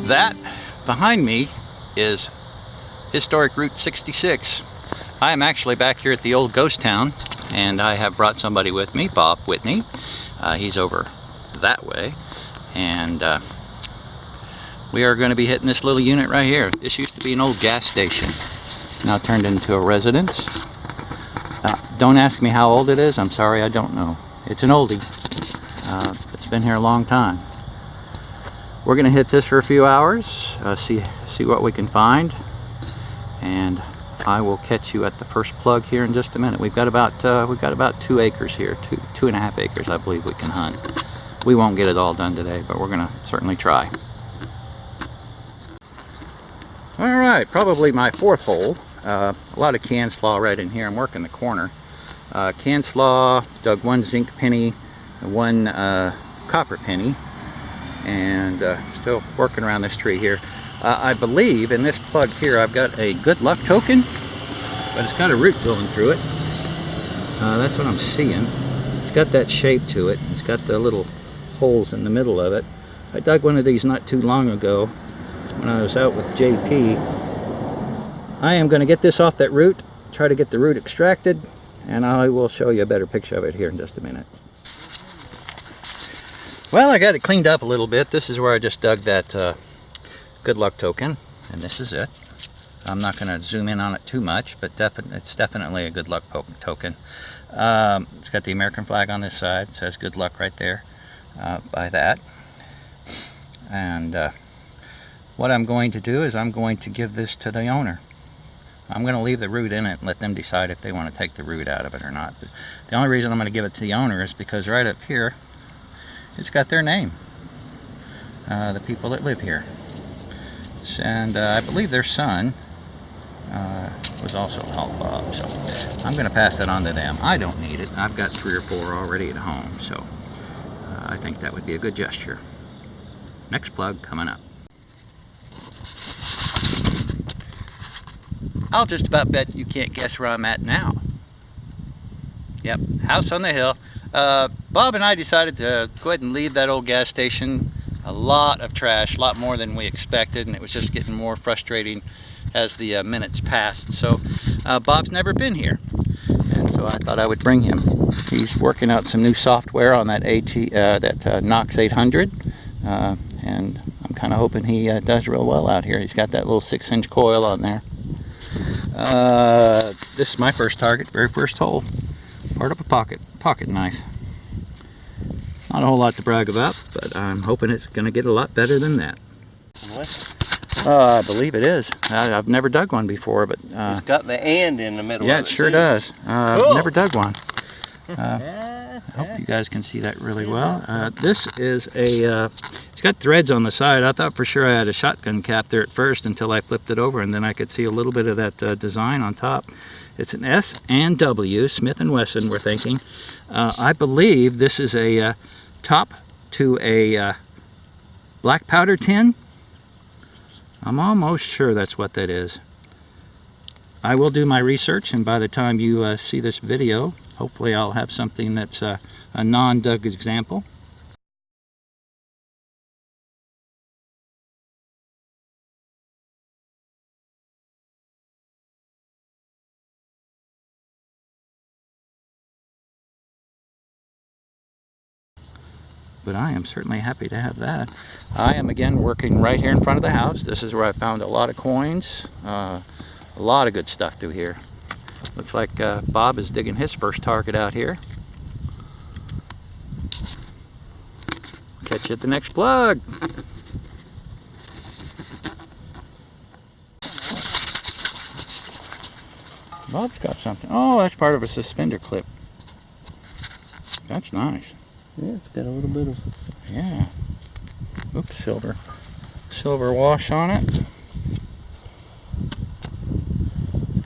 That behind me is historic Route 66. I am actually back here at the old ghost town, and I have brought somebody with me, Bob Whitney. He's over that way, and we are going to be hitting this little unit right here. This used to be an old gas station, now turned into a residence. Don't ask me how old it is. I'm sorry, I don't know. It's an oldie. It's been here a long time. We're going to hit this for a few hours, see what we can find, and I will catch you at the first plug here in just a minute. We've got about 2 acres here, 2.5 acres, I believe we can hunt. We won't get it all done today, but we're going to certainly try. All right, probably my 4th hole. A lot of can slaw right in here. I'm working the corner. Can slaw, dug 1 zinc penny, 1 copper penny, and still working around this tree here. I believe in this plug here I've got a good luck token, but it's got a root going through it. That's what I'm seeing. It's got that shape to it. It's got the little holes in the middle of it. I dug one of these not too long ago when I was out with JP. I am going to get this off that root, try to get the root extracted, and I will show you a better picture of it here in just a minute. Well, I got it cleaned up a little bit. This is where I just dug that good luck token, and this is it. I'm not going to zoom in on it too much, but it's definitely a good luck token. It's got the American flag on this side. It says good luck right there by that. And what I'm going to do is I'm going to give this to the owner. I'm going to leave the root in it and let them decide if they want to take the root out of it or not. But the only reason I'm going to give it to the owner is because right up here it's got their name, the people that live here. And I believe their son was also called Bob, so I'm going to pass that on to them. I don't need it. I've got 3 or 4 already at home, so I think that would be a good gesture. Next plug coming up. I'll just about bet you can't guess where I'm at now. Yep, house on the hill. Bob and I decided to go ahead and leave that old gas station. A lot of trash, a lot more than we expected, and it was just getting more frustrating as the minutes passed. So Bob's never been here, and so I thought I would bring him. He's working out some new software on that Knox 800, and I'm kind of hoping he does real well out here. He's got that little 6-inch coil on there. This is my first target, very first hole. Part of a pocket knife. Not a whole lot to brag about, but I'm hoping it's going to get a lot better than that. What? I believe it is. I've never dug one before, but it's got the "and" in the middle. Yeah, of it sure too. does. Cool. I've never dug one. I hope you guys can see that really well. This is it's got threads on the side. I thought for sure I had a shotgun cap there at first until I flipped it over, and then I could see a little bit of that design on top. It's an S&W, Smith & Wesson, we're thinking. I believe this is a top to a black powder tin. I'm almost sure that's what that is. I will do my research, and by the time you see this video, hopefully I'll have something that's a non-dug example. But I am certainly happy to have that. I am again working right here in front of the house. This is where I found a lot of coins, a lot of good stuff through here. Looks like Bob is digging his first target out here. Catch you at the next plug. Bob's got something. Oh, that's part of a suspender clip. That's nice. Yeah, it's got a little bit of... Yeah. Oops, silver wash on it.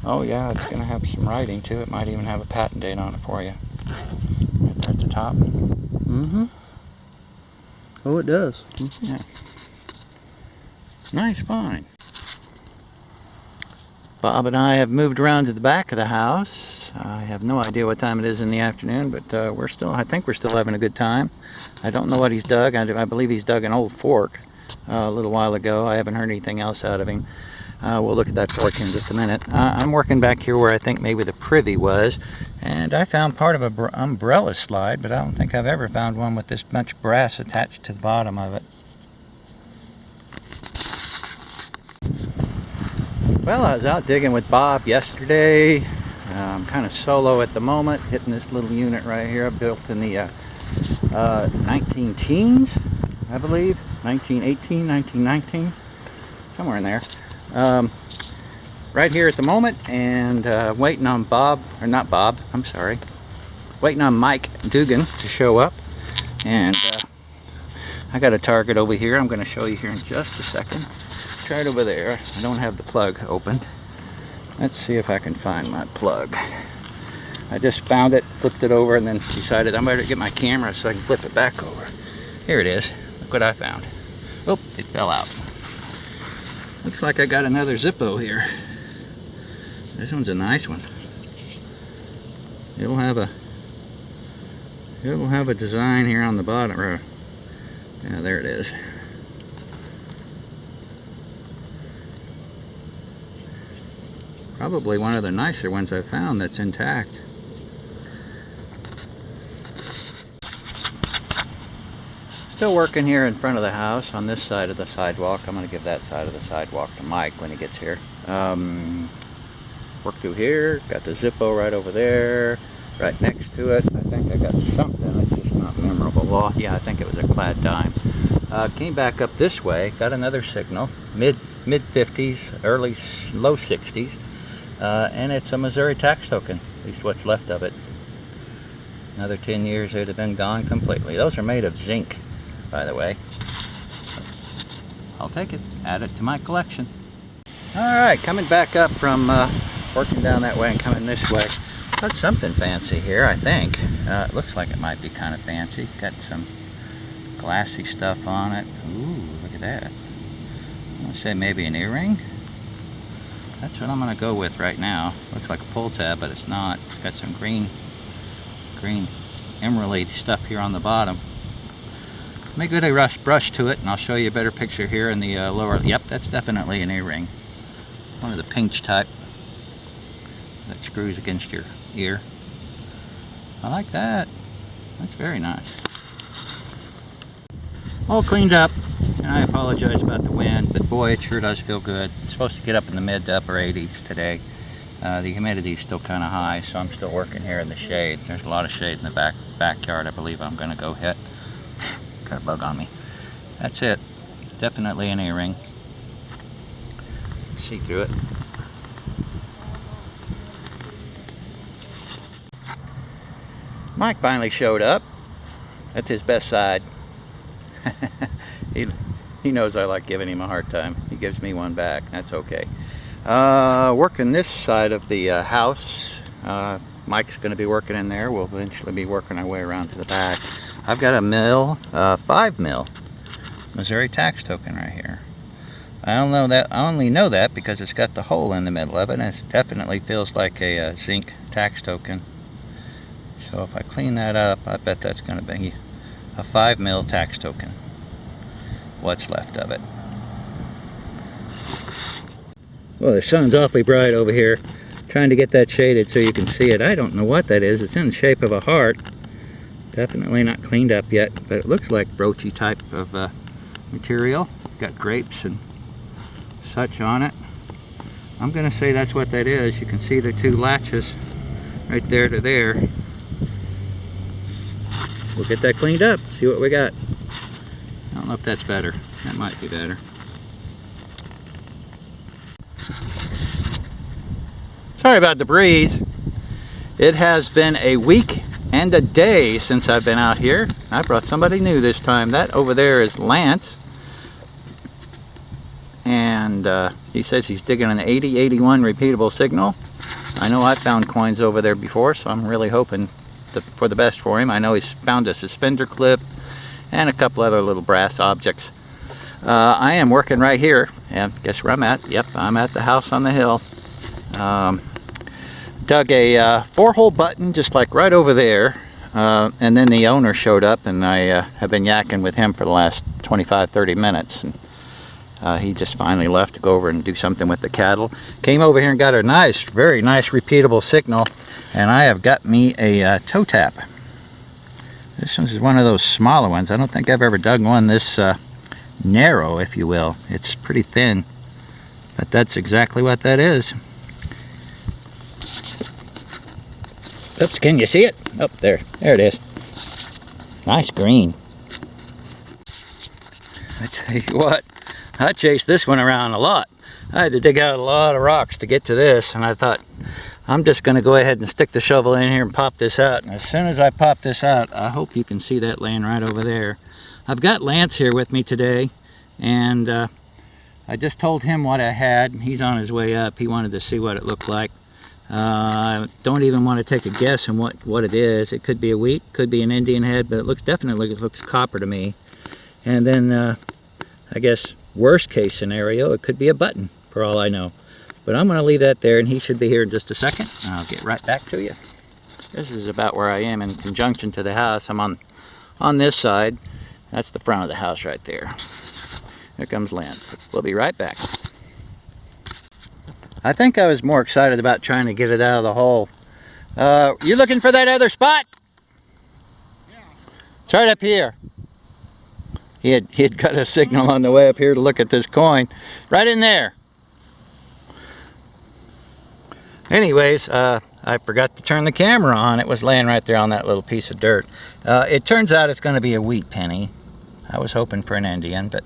Oh yeah, it's going to have some writing too. It might even have a patent date on it for you. Right there at the top. Mm-hmm. Oh, it does. Yeah. Nice find. Bob and I have moved around to the back of the house. I have no idea what time it is in the afternoon, but I think we're still having a good time. I don't know what he's dug. I believe he's dug an old fork a little while ago. I haven't heard anything else out of him. We'll look at that fork in just a minute. I'm working back here where I think maybe the privy was, and I found part of an umbrella slide, but I don't think I've ever found one with this much brass attached to the bottom of it. Well, I was out digging with Bob yesterday. I'm kind of solo at the moment, hitting this little unit right here, built in the 19 teens, I believe, 1918, 1919, somewhere in there. Right here at the moment, and waiting on waiting on Mike Dugan to show up. And I got a target over here I'm going to show you here in just a second. It's right over there. I don't have the plug opened. Let's see if I can find my plug. I just found it, flipped it over, and then decided I better get my camera so I can flip it back over. Here it is. Look what I found. Oh, it fell out. Looks like I got another Zippo here. This one's a nice one. It'll have a design here on the bottom. Yeah, there it is. Probably one of the nicer ones I've found that's intact. Still working here in front of the house on this side of the sidewalk. I'm going to give that side of the sidewalk to Mike when he gets here. Work through here, got the Zippo right over there, right next to it. I think I got something, it's just not memorable. Well, yeah, I think it was a clad dime. Came back up this way, got another signal, mid 50s, low 60s, and it's a Missouri tax token, at least what's left of it. Another 10 years, it would have been gone completely. Those are made of zinc, by the way. I'll take it, add it to my collection. Alright, coming back up from working down that way and coming this way. Got something fancy here, I think. It looks like it might be kind of fancy. Got some glassy stuff on it. Ooh, look at that. I'm going to say maybe an earring. That's what I'm going to go with right now. Looks like a pull tab, but it's not. It's got some green emerald stuff here on the bottom. Make a good brush to it, and I'll show you a better picture here in the lower. Yep, that's definitely an earring. One of the pinch type that screws against your ear. I like that. That's very nice. All cleaned up, and I apologize about the wind, but boy, it sure does feel good. It's supposed to get up in the mid to upper 80s today. The humidity is still kind of high, so I'm still working here in the shade. There's a lot of shade in the backyard. I believe I'm going to go hit. Got a bug on me. That's it. Definitely an earring. See through it. Mike finally showed up. That's his best side. He knows I like giving him a hard time. He gives me one back. That's okay. Working this side of the house. Mike's going to be working in there. We'll eventually be working our way around to the back. I've got a 5 mil Missouri tax token right here. I only know that because it's got the hole in the middle of it, and it definitely feels like a zinc tax token. So if I clean that up, I bet that's going to be a 5 mil tax token. What's left of it. Well, the sun's awfully bright over here. Trying to get that shaded so you can see it. I don't know what that is. It's in the shape of a heart. Definitely not cleaned up yet, but it looks like broachy type of material. Got grapes and such on it. I'm going to say that's what that is. You can see the two latches right there to there. We'll get that cleaned up, see what we got. I don't know if that's better. That might be better. Sorry about the breeze. It has been a week and a day since I've been out here. I brought somebody new this time. That over there is Lance. And he says he's digging an 8081 repeatable signal. I know I've found coins over there before, so I'm really hoping for the best for him. I know he's found a suspender clip and a couple other little brass objects. I am working right here, and guess where I'm at? Yep, I'm at the house on the hill. Dug a 4-hole button just like right over there, and then the owner showed up, and I have been yakking with him for the last 25-30 minutes, and he just finally left to go over and do something with the cattle. Came over here and got a nice, very nice repeatable signal, and I have got me a toe tap. This one is one of those smaller ones. I don't think I've ever dug one this narrow, if you will. It's pretty thin, but that's exactly what that is. Oops, can you see it? Oh, there it is. Nice green. I tell you what, I chased this one around a lot. I had to dig out a lot of rocks to get to this, and I thought, I'm just going to go ahead and stick the shovel in here and pop this out. And as soon as I pop this out, I hope you can see that laying right over there. I've got Lance here with me today, and I just told him what I had. He's on his way up. He wanted to see what it looked like. I don't even want to take a guess on what it is. It could be a wheat, could be an Indian head, but it looks copper to me. And then I guess worst case scenario, it could be a button for all I know. But I'm going to leave that there, and he should be here in just a second. I'll get right back to you. This is about where I am in conjunction to the house. I'm on this side. That's the front of the house right there. There comes Lance. We'll be right back. I think I was more excited about trying to get it out of the hole. You looking for that other spot? Yeah. It's right up here. He had got a signal on the way up here to look at this coin. Right in there. Anyways, I forgot to turn the camera on. It was laying right there on that little piece of dirt. It turns out it's going to be a wheat penny. I was hoping for an Indian, but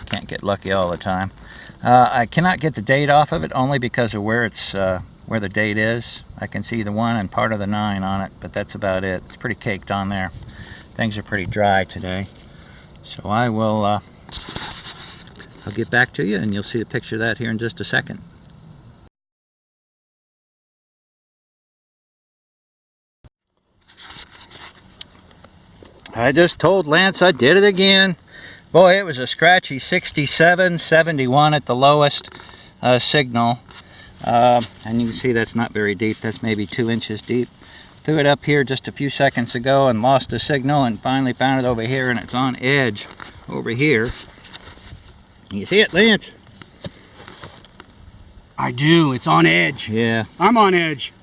can't get lucky all the time. I cannot get the date off of it only because of where the date is. I can see the 1 and part of the 9 on it, but that's about it. It's pretty caked on there. Things are pretty dry today. So I will I'll get back to you, and you'll see the picture of that here in just a second. I just told Lance I did it again. Boy, it was a scratchy 67, 71 at the lowest signal. And you can see that's not very deep. That's maybe 2 inches deep. Threw it up here just a few seconds ago and lost the signal, and finally found it over here, and it's on edge over here. You see it, Lance? I do. It's on edge. Yeah. I'm on edge.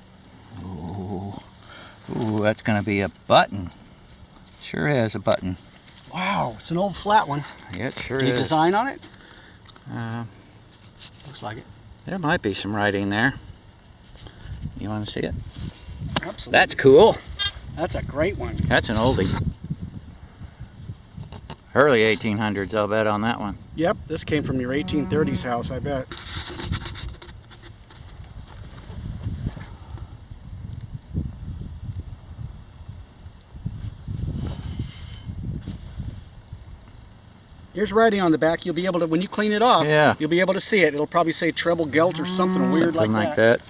Ooh, that's going to be a button. Sure is a button. Wow, it's an old flat one. Yeah, it sure Did you is. design on it? Looks like it. There might be some writing there. You want to see it? Absolutely. That's cool. That's a great one. That's an oldie. Early 1800s, I'll bet on that one. Yep, this came from your 1830s house, I bet. Here's writing on the back. You'll be able to, when you clean it off, Yeah. you'll be able to see it. It'll probably say treble gelt or something weird Something like like that.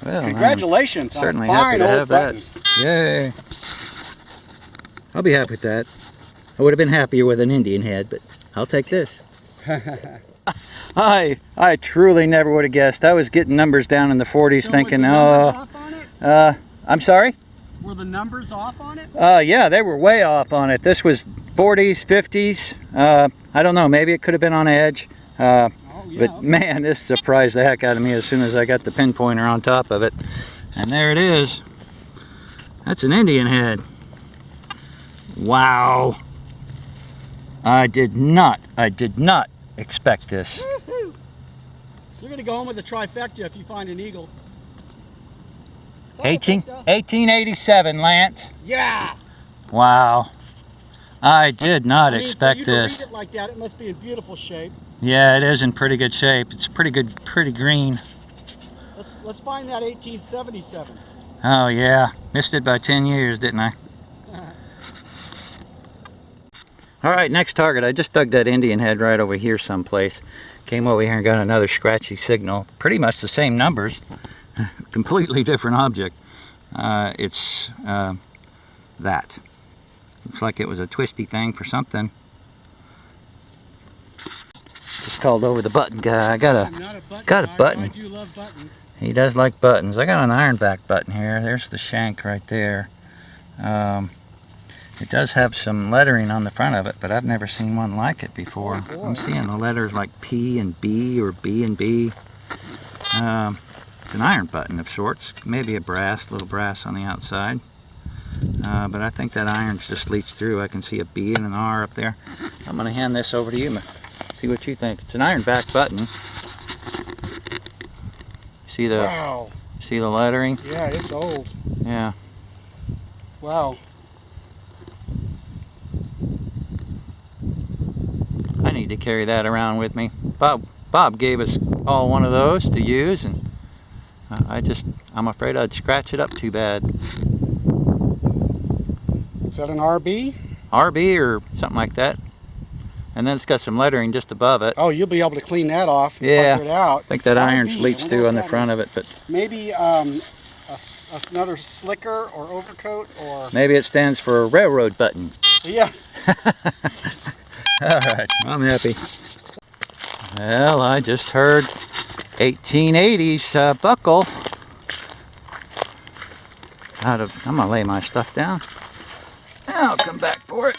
that. Well, Congratulations I'm certainly on a happy fine to old have that. button. Yay. I'll be happy with that. I would have been happier with an Indian head, but I'll take this. I truly never would have guessed. I was getting numbers down in the 40s So thinking, was the numbers off on it? I'm sorry? Were the numbers off on it? Yeah, they were way off on it. This was 40s, 50s. I don't know, maybe it could have been on edge. Oh, yeah. But man, this surprised the heck out of me as soon as I got the pinpointer on top of it. And there it is. That's an Indian head. Wow. I did not expect this. Woo-hoo. You're going to go home with a trifecta if you find an eagle. 1887, Lance. Yeah. Wow. I did not I mean, expect for you to this. read it like that, it must be in beautiful shape. Yeah, it is in pretty good shape. It's pretty good, pretty green. Let's find that 1877. Oh yeah, missed it by 10 years, didn't I? All right, next target. I just dug that Indian head right over here someplace. Came over here and got another scratchy signal. Pretty much the same numbers. Completely different object. It's that. Looks like it was a twisty thing for something. Just called over the button guy. I got a button. I do love buttons. He does like buttons. I got an ironback button here. There's the shank right there. It does have some lettering on the front of it, but I've never seen one like it before. Oh, boy. I'm seeing the letters like P and B or B and B. It's an iron button of sorts, maybe a little brass on the outside. But I think that iron's just leached through. I can see a B and an R up there. I'm going to hand this over to you, see what you think. It's an ironback button. See the Wow. see the lettering? Yeah, it's old. Yeah. Wow. I need to carry that around with me. Bob gave us all one of those to use, and I'm afraid I'd scratch it up too bad. Is that an RB? RB or something like that. And then it's got some lettering just above it. Oh, you'll be able to clean that off and Yeah. figure it out. I think that iron's RB, I leached wonder through what on the that front is. of it, but Maybe another slicker or overcoat or... maybe it stands for a railroad button. Yes. All right, I'm happy. Well, I just heard 1880s buckle. I'm gonna lay my stuff down. I'll come back for it.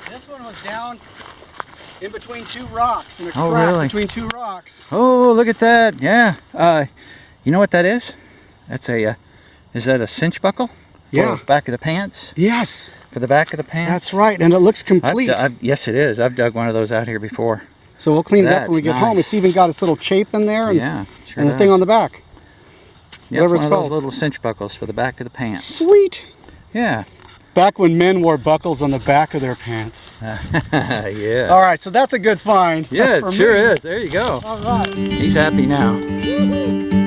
This one was down in between two rocks, in a Oh, crack really? between two rocks. Oh, look at that! Yeah. You know what that is? That's a. Is that a cinch buckle? Yeah. For back of the pants. Yes, For the back of the pants. that's right, and it looks complete. Yes, it is. I've dug one of those out here before. So we'll clean it up when we That's get home. nice. It's even got its little chape in there and, Yeah. Sure and the does. thing on the back. Yeah, whatever one it's of those called. little cinch buckles for the back of the pants. Sweet. Yeah. Back when men wore buckles on the back of their pants. Yeah. All right, so that's a good find. Yeah, for it sure me. is. There you go. All right. He's happy now.